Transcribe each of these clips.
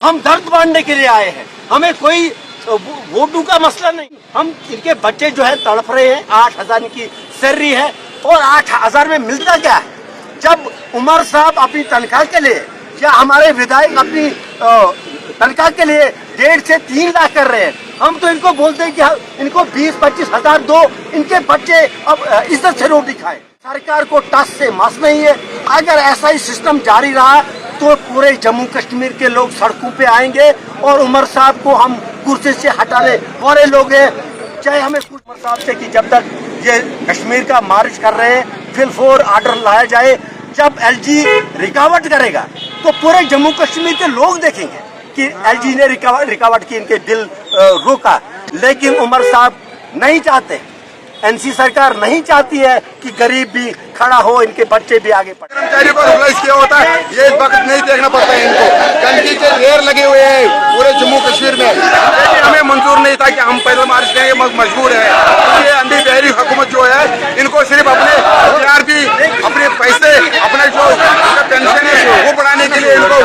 हम दर्द बांटने के लिए आए हैं, हमें कोई वोटों का मसला नहीं। हम इनके बच्चे जो है तड़प रहे हैं, 8,000 की सैलरी है और 8,000 में मिलता क्या है? जब उमर साहब अपनी तनख्वाह के लिए या हमारे विधायक अपनी तनख्वाह के लिए 1.5 से 3 लाख कर रहे हैं, हम तो इनको बोलते हैं कि इनको 20-25 हजार दो, इनके बच्चे अब इज्जत से रोटी खाएं। सरकार को टस से मस नहीं है। अगर ऐसा ही सिस्टम जारी रहा तो पूरे जम्मू कश्मीर के लोग सड़कों पे आएंगे और उमर साहब को हम कुर्सी से हटाने वाले लोग हैं। चाहे हमें उमर साहब से कि जब तक ये कश्मीर का मार्च कर रहे हैं फिल 4 ऑर्डर लाया जाए। जब एलजी रिकावट करेगा तो पूरे जम्मू कश्मीर के लोग देखेंगे कि एलजी ने रिकावट की, इनके दिल रोका। लेकिन उमर साहब नहीं चाहते, एनसी सरकार नहीं चाहती है कि गरीब भी खड़ा हो, इनके बच्चे भी आगे बढ़े। कर्मचारियों को रिप्लेस किया होता है, ये वक्त नहीं देखना पड़ता है इनको। गंदगी के ढेर लगे हुए हैं पूरे जम्मू कश्मीर में, लेकिन हमें मंजूर नहीं था कि हम पैदल मार्च करेंगे, मजबूर है। ये अंधी बहरी हुकूमत जो है, इनको सिर्फ अपने टीआरपी, अपने पैसे, अपने जो पेंशन है वो बढ़ाने के लिए इनको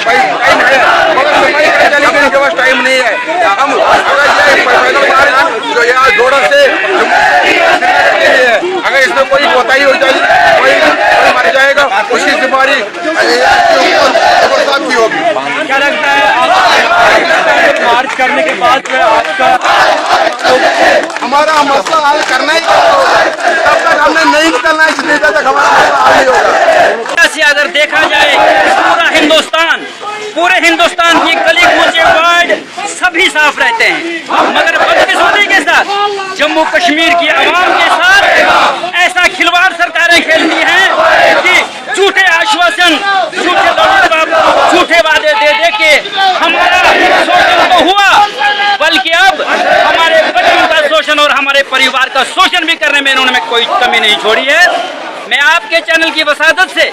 टाइम है, मगर सफाई कर्मचारी के इनके पास टाइम नहीं है। हम अगर ये पैदल मार्च जो यहाँ जोड़ा से अगर इसमें कोई कोताही हो जाएगी, कोई मर जाएगा, उसकी जिम्मेदारी साहब की होगी। क्या लगता है मार्च करने के बाद आपका हमारा मसला हल करना ही तब तक हमने नहीं निकलना है, जितनी देर तक हमारा मसला हल नहीं होगा। अगर देखा जाए पूरे हिंदुस्तान की गली कूचे वार्ड सभी साफ रहते हैं, मगर बदकिस्मती के साथ जम्मू कश्मीर की आवाम के साथ ऐसा खिलवाड़ सरकारें खेलती हैं कि झूठे आश्वासन, झूठे लॉलीपॉप, झूठे वादे दे दे के हमारा शोषण तो हुआ, बल्कि अब हमारे बच्चों का शोषण और हमारे परिवार का शोषण भी करने में इन्होंने कोई कमी नहीं छोड़ी है। मैं आपके चैनल की वसादत से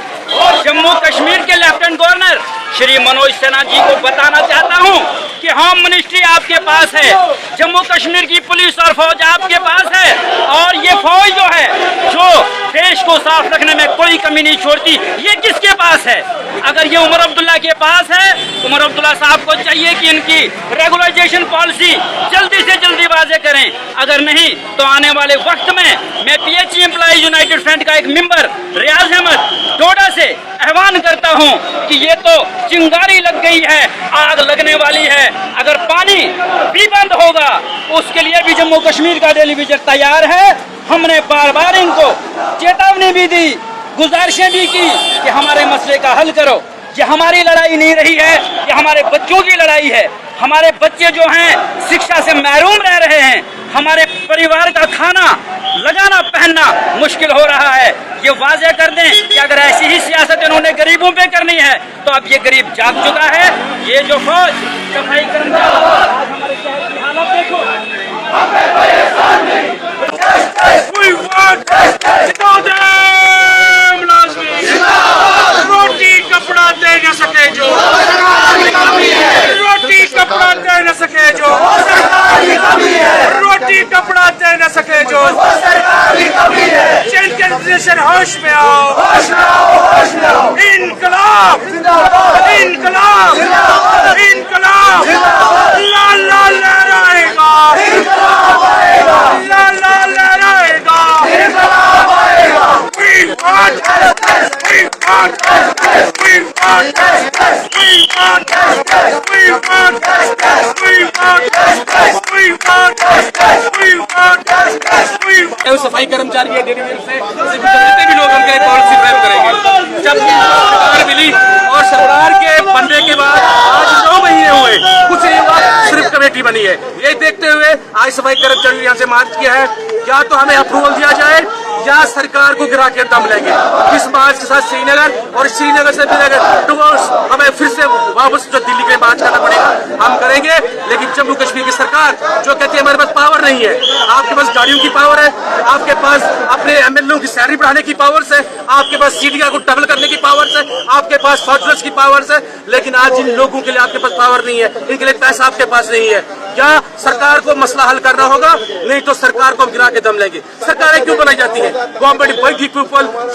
जम्मू कश्मीर के लेफ्टिनेंट गवर्नर श्री मनोज सिन्हा जी को बताना चाहता हूं कि होम मिनिस्ट्री आपके पास है, जम्मू कश्मीर की पुलिस और फौज आपके पास है, और ये फौज जो है जो देश को साफ रखने में कोई कमी नहीं छोड़ती, ये किसके पास है? अगर ये उमर अब्दुल्ला के पास है, उमर अब्दुल्ला साहब को चाहिए कि इनकी रेगुलराइजेशन पॉलिसी जल्दी से जल्दी वाजे करें। अगर नहीं तो आने वाले वक्त में मैं पीएचई एम्प्लॉइज यूनाइटेड फ्रंट का एक मेंबर रियाज अहमद डोडा से आह्वान करता हूं कि ये तो चिंगारी लग गई है, आग लगने वाली है। अगर पानी भी बंद होगा उसके लिए भी जम्मू कश्मीर का टेलीविजन तैयार है। हमने बार बार इनको चेतावनी भी दी, गुजारिशें भी की कि हमारे मसले का हल करो। ये हमारी लड़ाई नहीं रही है, ये हमारे बच्चों की लड़ाई है। हमारे बच्चे जो हैं शिक्षा से महरूम रह रहे हैं, हमारे परिवार का खाना लगाना पहनना मुश्किल हो रहा है। ये वाजे कर दें कि अगर ऐसी ही सियासत इन्होंने गरीबों पे करनी है तो अब ये गरीब जाग चुका है। ये जो फौज सफाई कर्मचारी, आज हमारे शहर की हालत देखो। रोटी कपड़ा दे न सके जो, रोटी कपड़ा दे न सके जो, रोटी कपड़ा दे न सके जो, जनरेशन होश में आओ, इनकलाब इनकलाब इनकलाब, लाल लाल लहराएगा, लाल लाल लहराएगा। We want justice. We want justice. We want justice. We want justice. We want justice. We want justice. We want justice. We want justice. We want सफाई कर्मचारी है से जितने भी लोग उनके पॉलिसी फ्रेम करेंगे। जब सरकार मिली और सरकार के बनने के बाद आज 9 महीने हुए, कुछ नहीं हुआ, सिर्फ कमेटी बनी है। ये देखते हुए आज सफाई कर्मचारी यहाँ से मार्च किया है, या तो हमें अप्रूवल दिया जाए या सरकार को गिरा के दम लेंगे। इस मार्च के साथ श्रीनगर और श्रीनगर से टुवर्ड्स हमें फिर से वापस जो दिल्ली के मार्च करना पड़ेगा, हम करेंगे। लेकिन जम्मू कश्मीर की सरकार जो कहती है हमारे पास पावर नहीं है, आपके पास गाड़ियों की पावर है, आपके पास अपने एमएलए की सैलरी बढ़ाने की पावर्स है, आपके पास सीडीआर को डबल करने की पावर्स है, आपके पास फॉर्चुनर्स की पावर्स है, लेकिन आज इन लोगों के लिए आपके पास पावर नहीं है, इनके लिए पैसा आपके पास नहीं है। या सरकार को मसला हल करना होगा, नहीं तो सरकार को हम गिरा के दम लेंगे। सरकारें क्यों बनाई जाती है? Government by the people,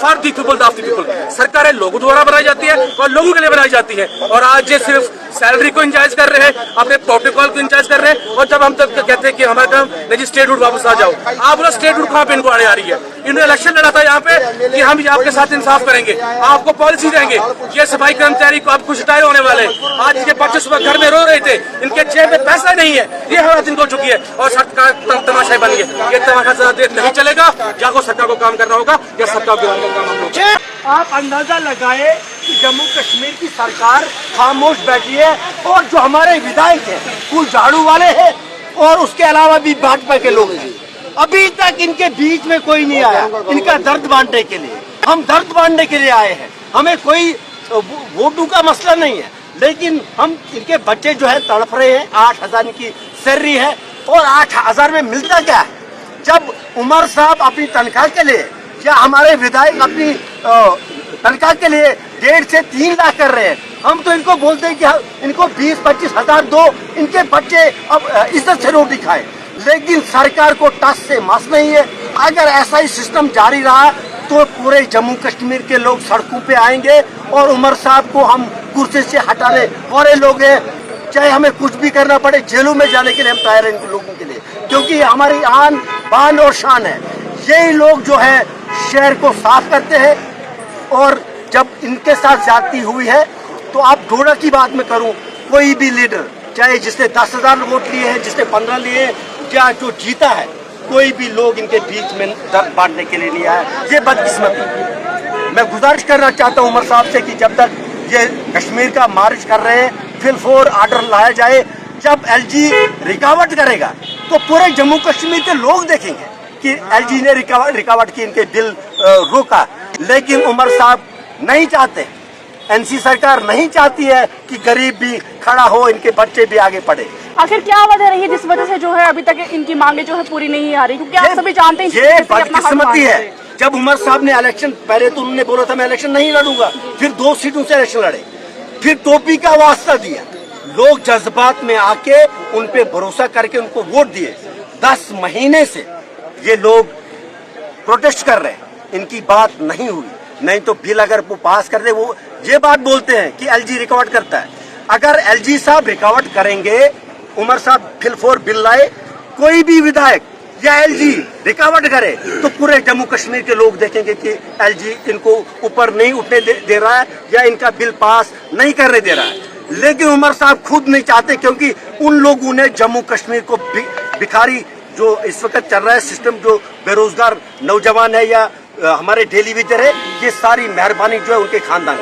for the people, of the people. सरकारें लोगों द्वारा बनाई जाती है और लोगों के लिए बनाई जाती है। और आज ये सिर्फ सैलरी को इंचार्ज कर रहे हैं, अपने प्रोटोकॉल को इंचार्ज कर रहे हैं। और जब हम तक कहते हैं कि हमारा काम नहीं, स्टेटहुड वापस आ जाओ, आप बोला स्टेटहुड कहाँ पे इनको आने आ रही है? इन्होंने इलेक्शन लड़ा था यहाँ पे कि हम आपके साथ इंसाफ करेंगे, आपको पॉलिसी देंगे। ये सफाई कर्मचारी को अब कुछ टाइम होने वाले हैं। आज इसके बच्चे सुबह घर में रो रहे थे, इनके जेब में पैसा नहीं है, ये हालत इनको चुकी है और सरकार तमाशा बन गई। ये तमाशा ज्यादा देर नहीं चलेगा, जाको सरकार को काम करना होगा या सरकार को काम हम लोग। आप अंदाजा लगाए कि जम्मू कश्मीर की सरकार खामोश बैठी है और जो हमारे विधायक हैं कुल झाड़ू वाले हैं और उसके अलावा भी भाजपा के लोग हैं, अभी तक इनके बीच में कोई नहीं आया इनका दर्द बांटने के लिए। हम दर्द बांटने के लिए आए हैं, हमें कोई वोटों का मसला नहीं है, लेकिन हम इनके बच्चे जो है तड़प रहे हैं। 8,000 की सैलरी है और 8,000 में मिलता क्या है? जब उमर साहब अपनी तनख्वाह के लिए या हमारे विधायक अपनी तनख्वाह के लिए 1.5 से 3 लाख कर रहे हैं, हम तो इनको बोलते हैं कि इनको 20-25 हजार दो, इनके बच्चे अब इज्जत से रोटी खाए। लेकिन सरकार को टस से मस नहीं है। अगर ऐसा ही सिस्टम जारी रहा तो पूरे जम्मू कश्मीर के लोग सड़कों पे आएंगे और उमर साहब को हम कुर्सी से हटाने वाले लोग हैं। चाहे हमें कुछ भी करना पड़े, जेलों में जाने के लिए हम तैयार हैं इन लोगों के लिए, क्योंकि हमारी आन बान और शान है। यही लोग जो है शहर को साफ करते हैं और जब इनके साथ ज्यादती हुई है तो आप डोडा की बात में करूं, कोई भी लीडर चाहे जिसने 10,000 वोट लिए हैं, जिसने 15 लिए, या जो जीता है, कोई भी लोग इनके बीच में दर्द बांटने के लिए नहीं आया। ये बदकिस्मती। मैं गुजारिश करना चाहता हूं उमर साहब से कि जब तक ये कश्मीर का मार्च कर रहे हैं, फिल 4 ऑर्डर लाया जाए। जब एलजी रिकावट करेगा तो पूरे जम्मू कश्मीर के लोग देखेंगे कि एलजी ने रिकावट की, इनके बिल रोका। लेकिन उमर साहब नहीं चाहते, एनसी सरकार नहीं चाहती है कि गरीब भी खड़ा हो, इनके बच्चे भी आगे पढ़े। आखिर क्या वजह रही है जिस वजह से जो है अभी तक इनकी मांगे जो है पूरी नहीं आ रही? क्योंकि आप सभी जानते हैं ये बदकिस्मती है। जब उमर साहब ने इलेक्शन, पहले तो उन्होंने बोला था मैं इलेक्शन नहीं लड़ूंगा, फिर 2 सीटों से इलेक्शन लड़े, फिर टोपी का वास्ता दिया। लोग जज्बात में आके उन पे भरोसा करके उनको वोट दिए। 10 महीने से ये लोग प्रोटेस्ट कर रहे हैं, इनकी बात नहीं हुई। नहीं तो बिल अगर वो पास कर दे, वो ये बात बोलते हैं कि एलजी रिकॉर्ड करता है। अगर एलजी साहब रिकॉर्ड करेंगे, उमर साहब फिल 4 बिल लाए, कोई भी विधायक या एलजी रिकॉर्ड करे तो पूरे जम्मू कश्मीर के लोग देखेंगे कि एलजी इनको ऊपर नहीं उठने दे रहा है या इनका बिल पास नहीं करने दे रहा है। लेकिन उमर साहब खुद नहीं चाहते, क्योंकि उन लोगों ने जम्मू कश्मीर को भिखारी जो इस वक्त चल रहा है सिस्टम, जो बेरोजगार नौजवान है या हमारे डेली वेजर है, ये सारी मेहरबानी जो है उनके खानदान